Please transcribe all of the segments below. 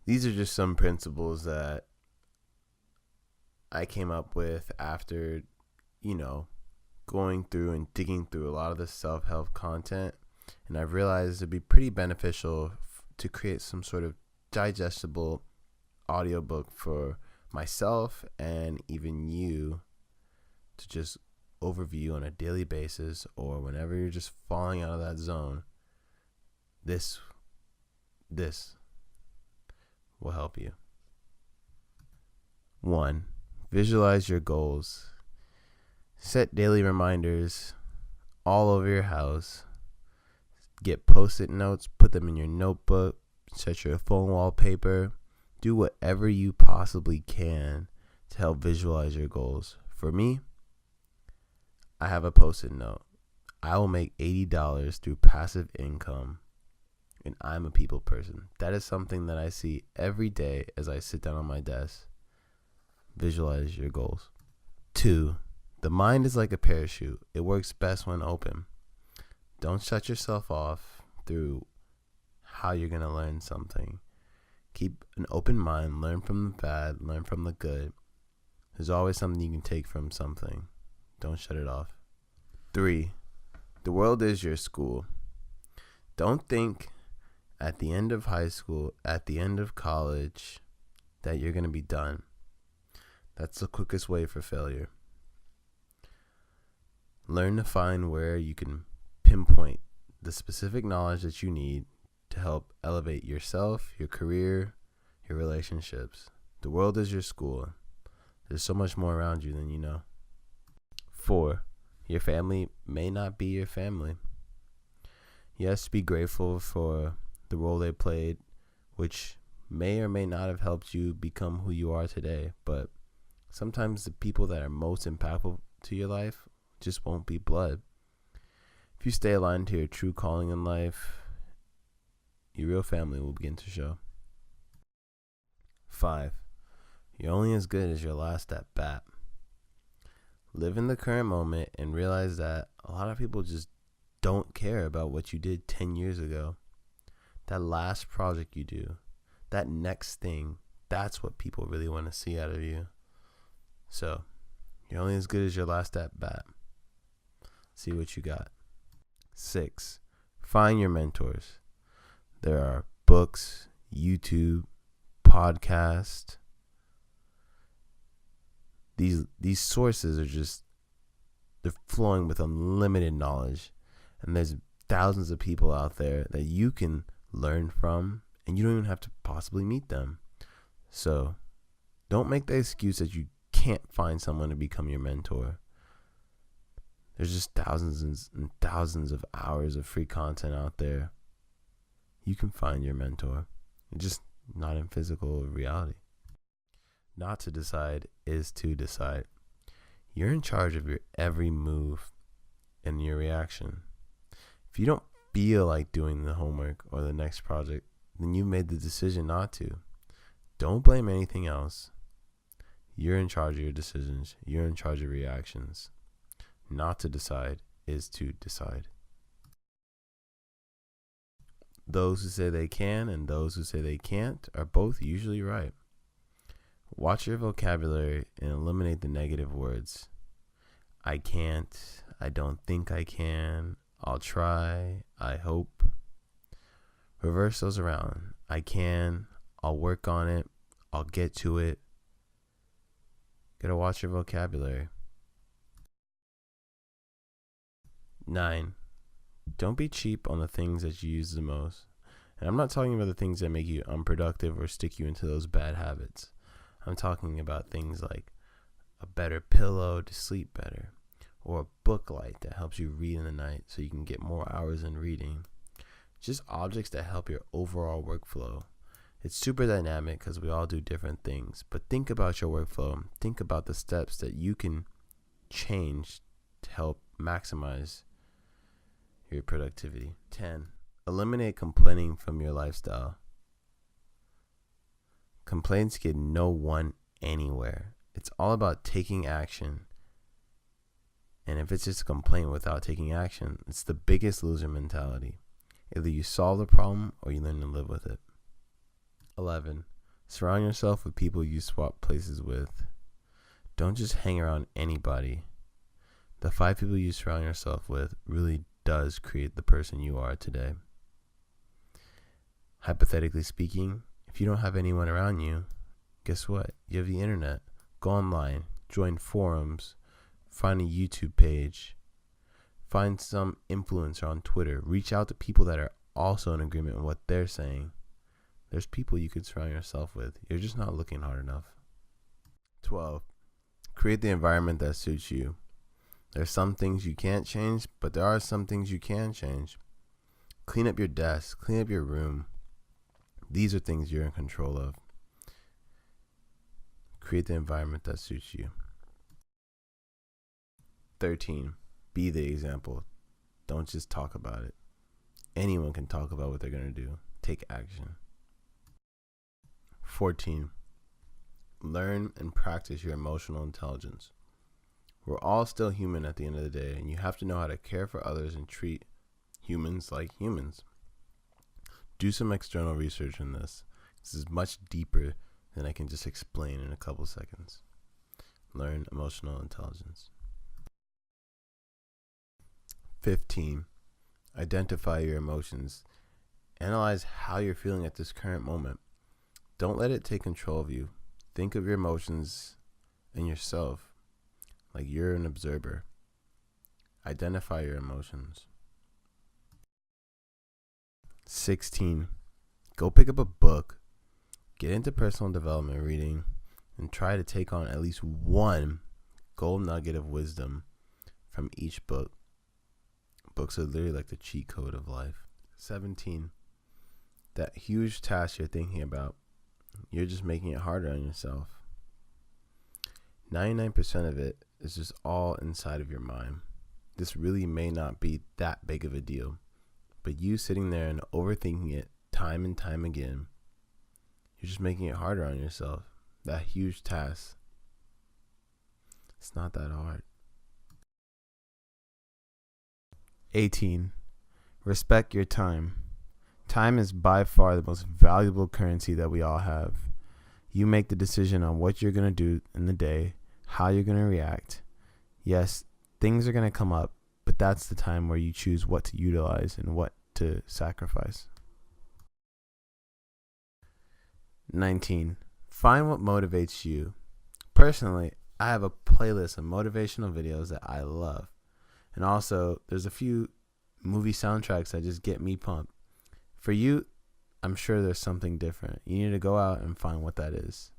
these are just some principles that I came up with after, going through and digging through a lot of the self-help content. And I've realized it'd be pretty beneficial to create some sort of digestible audiobook for myself and even you to just overview on a daily basis, or whenever you're just falling out of that zone. This will help you. 1. Visualize your goals. Set daily reminders all over your house. Get post-it notes, put them in your notebook, set your phone wallpaper. Do whatever you possibly can to help visualize your goals. For me, I have a post-it note. I will make $80 through passive income, and I'm a people person. That is something that I see every day as I sit down on my desk. Visualize your goals. 2, the mind is like a parachute. It works best when open. Don't shut yourself off through how you're going to learn something. Keep an open mind. Learn from the bad. Learn from the good. There's always something you can take from something. Don't shut it off. 3, the world is your school. Don't think at the end of high school, at the end of college, that you're going to be done. That's the quickest way for failure. Learn to find where you can pinpoint the specific knowledge that you need to help elevate yourself, your career, your relationships. The world is your school. There's so much more around you than you know. 4, your family may not be your family. Yes, be grateful for the role they played, which may or may not have helped you become who you are today. But sometimes the people that are most impactful to your life just won't be blood. If you stay aligned to your true calling in life, your real family will begin to show. 5, you're only as good as your last at bat. Live in the current moment and realize that a lot of people just don't care about what you did 10 years ago. That last project you do, that next thing, that's what people really want to see out of you. So, you're only as good as your last at bat. See what you got. 6, find your mentors. There are books, YouTube, podcasts. These sources are just, they're flowing with unlimited knowledge. And there's thousands of people out there that you can learn from, and you don't even have to possibly meet them. So don't make the excuse that you can't find someone to become your mentor. There's just thousands and thousands of hours of free content out there. You can find your mentor. It's just not in physical reality. Not to decide is to decide. You're in charge of your every move and your reaction. If you don't feel like doing the homework or the next project, then you made the decision not to. Don't blame anything else. You're in charge of your decisions. You're in charge of reactions. Not to decide is to decide. Those who say they can and those who say they can't are both usually right. Watch your vocabulary and eliminate the negative words. I can't. I don't think I can. I'll try. I hope. Reverse those around. I can. I'll work on it. I'll get to it. Gotta watch your vocabulary. 9. Don't be cheap on the things that you use the most. And I'm not talking about the things that make you unproductive or stick you into those bad habits. I'm talking about things like a better pillow to sleep better, or a book light that helps you read in the night so you can get more hours in reading. Just objects that help your overall workflow. It's super dynamic because we all do different things, but think about your workflow. Think about the steps that you can change to help maximize your productivity. 10. Eliminate complaining from your lifestyle. Complaints get no one anywhere. It's all about taking action. And if it's just a complaint without taking action, it's the biggest loser mentality. Either you solve the problem or you learn to live with it. 11. Surround yourself with people you swap places with. Don't just hang around anybody. The 5 people you surround yourself with really does create the person you are today. Hypothetically speaking, if you don't have anyone around you, guess what? You have the internet. Go online, join forums, find a YouTube page, find some influencer on Twitter, reach out to people that are also in agreement with what they're saying. There's people you could surround yourself with. You're just not looking hard enough. 12. Create the environment that suits you. There's some things you can't change, but there are some things you can change. Clean up your desk, clean up your room. These are things you're in control of. Create the environment that suits you. 13. Be the example. Don't just talk about it. Anyone can talk about what they're going to do. Take action. 14. Learn and practice your emotional intelligence. We're all still human at the end of the day, and you have to know how to care for others and treat humans like humans. Do some external research on this. This is much deeper than I can just explain in a couple seconds. Learn emotional intelligence. 15. Identify your emotions. Analyze how you're feeling at this current moment. Don't let it take control of you. Think of your emotions and yourself like you're an observer. Identify your emotions. 16. Go pick up a book, get into personal development reading, and try to take on at least one gold nugget of wisdom from each book. Books are literally like the cheat code of life. 17. That huge task you're thinking about, you're just making it harder on yourself. 99% of it is just all inside of your mind. This really may not be that big of a deal, but you sitting there and overthinking it time and time again, you're just making it harder on yourself. That huge task, it's not that hard. 18. Respect your time. Time is by far the most valuable currency that we all have. You make the decision on what you're going to do in the day, how you're going to react. Yes, things are going to come up, but that's the time where you choose what to utilize and what to sacrifice. 19. Find what motivates you. Personally, I have a playlist of motivational videos that I love. And also, there's a few movie soundtracks that just get me pumped. For you, I'm sure there's something different. You need to go out and find what that is.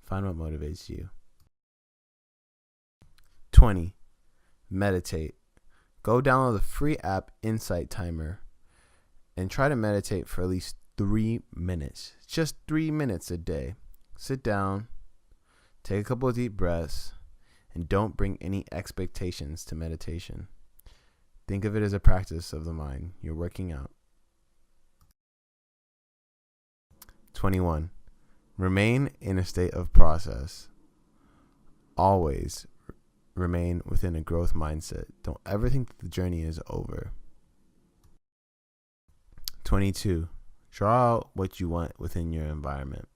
Find what motivates you. 20. Meditate. Go download the free app Insight Timer and try to meditate for at least 3 minutes. Just 3 minutes a day. Sit down, take a couple of deep breaths, and don't bring any expectations to meditation. Think of it as a practice of the mind. You're working out. 21. Remain in a state of process. Always remain within a growth mindset. Don't ever think that the journey is over. 22. Draw out what you want within your environment.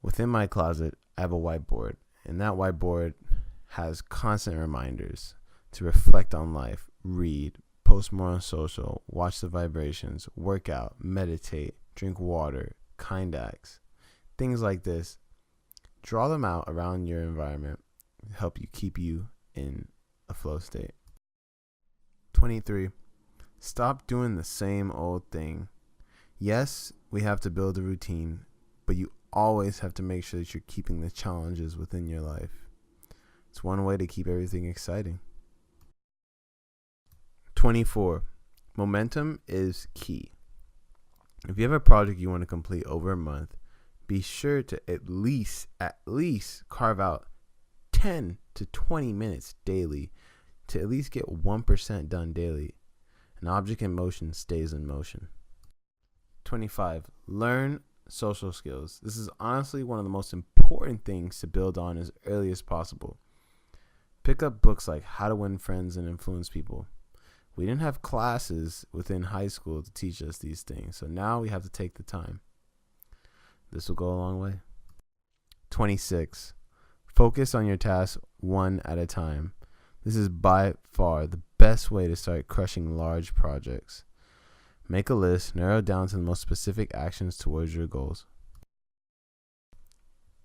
Within my closet, I have a whiteboard, and that whiteboard has constant reminders to reflect on life, read, post more on social, watch the vibrations, work out, meditate, drink water, kind acts, things like this. Draw them out around your environment to help you keep you in a flow state. 23. Stop doing the same old thing. Yes, we have to build a routine, but you always have to make sure that you're keeping the challenges within your life. It's one way to keep everything exciting. 24. Momentum is key. If you have a project you want to complete over a month, be sure to at least carve out 10 to 20 minutes daily to at least get 1% done daily. An object in motion stays in motion. 25. Learn social skills. This is honestly one of the most important things to build on as early as possible. Pick up books like How to Win Friends and Influence People. We didn't have classes within high school to teach us these things, so now we have to take the time. This will go a long way. 26. Focus on your task one at a time. This is by far the best way to start crushing large projects. Make a list, narrow down to the most specific actions towards your goals.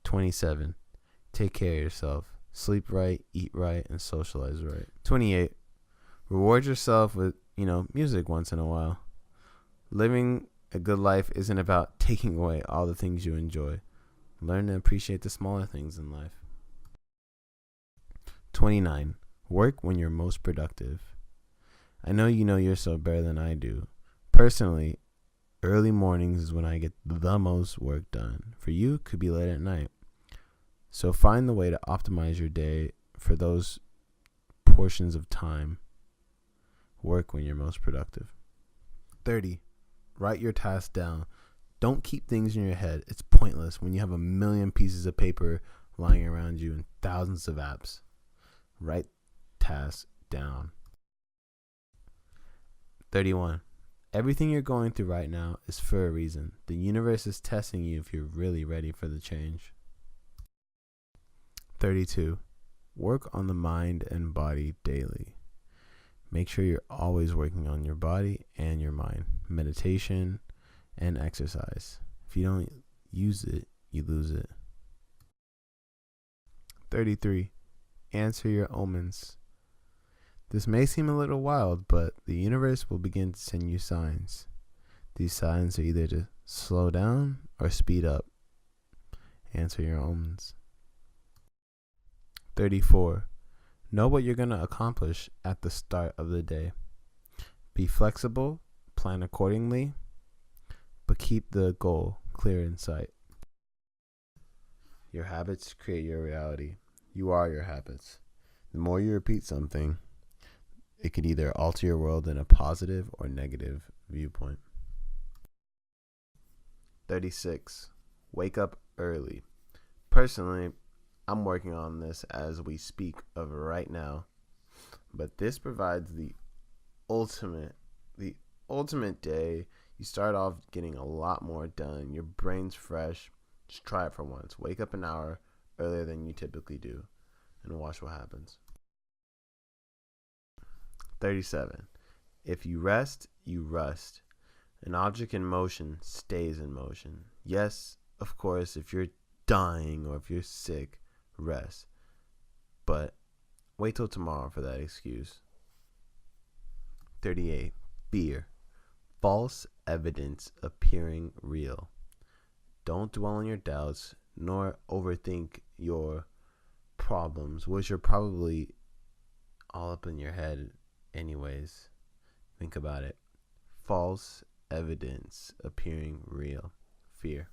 27. Take care of yourself. Sleep right, eat right, and socialize right. 28. Reward yourself with, music once in a while. Living a good life isn't about taking away all the things you enjoy. Learn to appreciate the smaller things in life. 29. Work when you're most productive. I know you know yourself better than I do. Personally, early mornings is when I get the most work done. For you, it could be late at night. So find the way to optimize your day for those portions of time. Work when you're most productive. 30. Write your tasks down. Don't keep things in your head. It's pointless when you have a million pieces of paper lying around you and thousands of apps. Write tasks down. 31. Everything you're going through right now is for a reason. The universe is testing you if you're really ready for the change. 32. Work on the mind and body daily. Make sure you're always working on your body and your mind. Meditation and exercise. If you don't use it, you lose it. 33. Answer your omens. This may seem a little wild, but the universe will begin to send you signs. These signs are either to slow down or speed up. Answer your omens. 34. Know what you're going to accomplish at the start of the day. Be flexible, plan accordingly, but keep the goal clear in sight. Your habits create your reality. You are your habits. The more you repeat something, it could either alter your world in a positive or negative viewpoint. 36. Wake up early. Personally, I'm working on this as we speak of right now, but this provides the ultimate day. You start off getting a lot more done. Your brain's fresh. Just try it for once. Wake up an hour earlier than you typically do and watch what happens. 37. If you rest, you rust. An object in motion stays in motion. Yes, of course, if you're dying or if you're sick, rest. But wait till tomorrow for that excuse. 38. Fear. False evidence appearing real. Don't dwell on your doubts, nor overthink your problems, which are probably all up in your head anyways. Think about it. False evidence appearing real. Fear.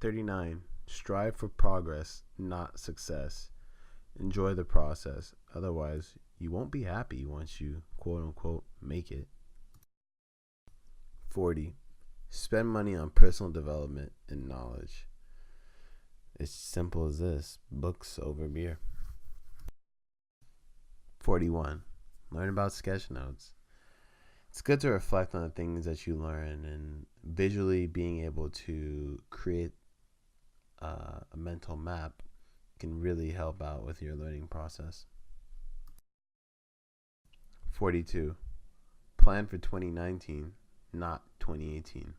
39. Strive for progress, not success. Enjoy the process. Otherwise, you won't be happy once you, quote unquote, make it. 40. Spend money on personal development and knowledge. It's simple as this. Books over beer. 41. Learn about sketch notes. It's good to reflect on the things that you learn, and visually being able to create a mental map can really help out with your learning process. 42. Plan for 2019, not 2018.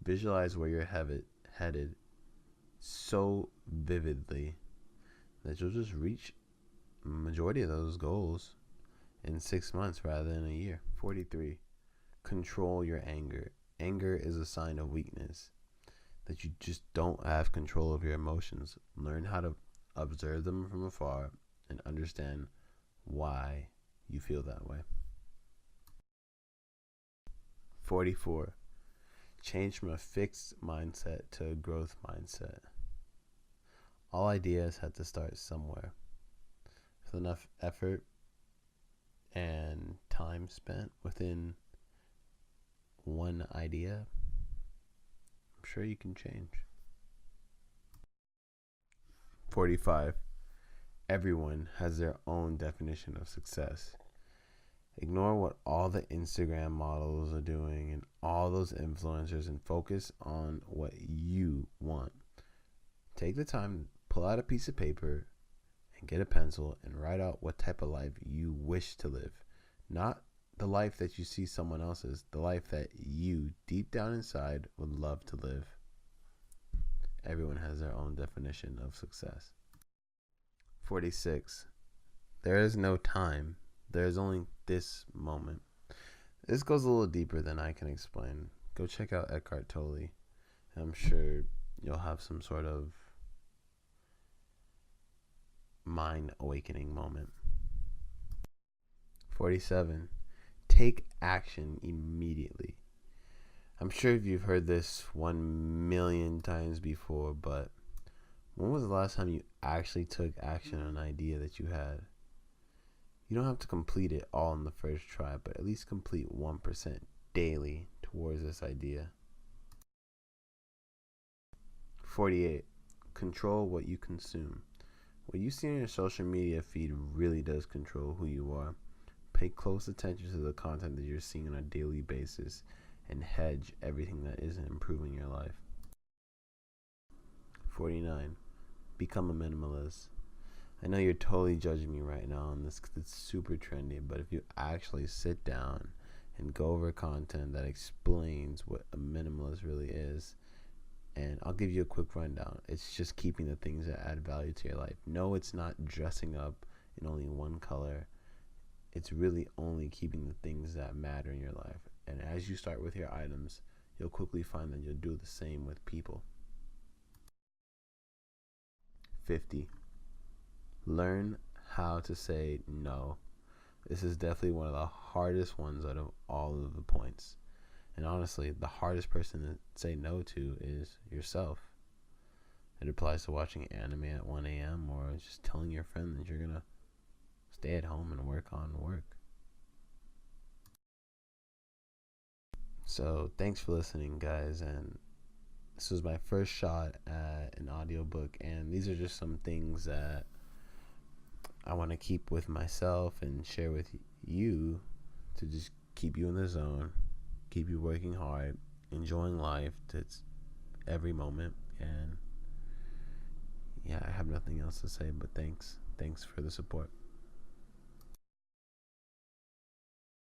Visualize where you're headed so vividly that you'll just reach the majority of those goals in 6 months rather than a year. 43. Control your anger. Anger is a sign of weakness, that you just don't have control of your emotions. Learn how to observe them from afar and understand why you feel that way. 44. Change from a fixed mindset to a growth mindset. All ideas have to start somewhere. With enough effort and time spent within one idea, I'm sure you can change. 45. Everyone has their own definition of success. Ignore what all the Instagram models are doing and all those influencers and focus on what you want. Take the time, pull out a piece of paper and get a pencil and write out what type of life you wish to live. Not the life that you see someone else's, the life that you, deep down inside, would love to live. Everyone has their own definition of success. 46. There is no time. There is only this moment. This goes a little deeper than I can explain. Go check out Eckhart Tolle. I'm sure you'll have some sort of mind awakening moment. 47. Take action immediately. I'm sure you've heard this 1,000,000 times before, but when was the last time you actually took action on an idea that you had? You don't have to complete it all in the first try, but at least complete 1% daily towards this idea. 48. Control what you consume. What you see on your social media feed really does control who you are. Pay close attention to the content that you're seeing on a daily basis and hedge everything that isn't improving your life. 49. Become a minimalist. I know you're totally judging me right now on this 'cause it's super trendy, but if you actually sit down and go over content that explains what a minimalist really is, and I'll give you a quick rundown. It's just keeping the things that add value to your life. No, it's not dressing up in only one color. It's really only keeping the things that matter in your life. And as you start with your items, you'll quickly find that you'll do the same with people. 50. Learn how to say no. This is definitely one of the hardest ones out of all of the points. And honestly, the hardest person to say no to is yourself. It applies to watching anime at 1 a.m. or just telling your friend that you're going to stay at home and work on work. So thanks for listening, guys. And this was my first shot at an audiobook. And these are just some things that I want to keep with myself and share with you to just keep you in the zone, keep you working hard, enjoying life to every moment. And yeah, I have nothing else to say but thanks for the support.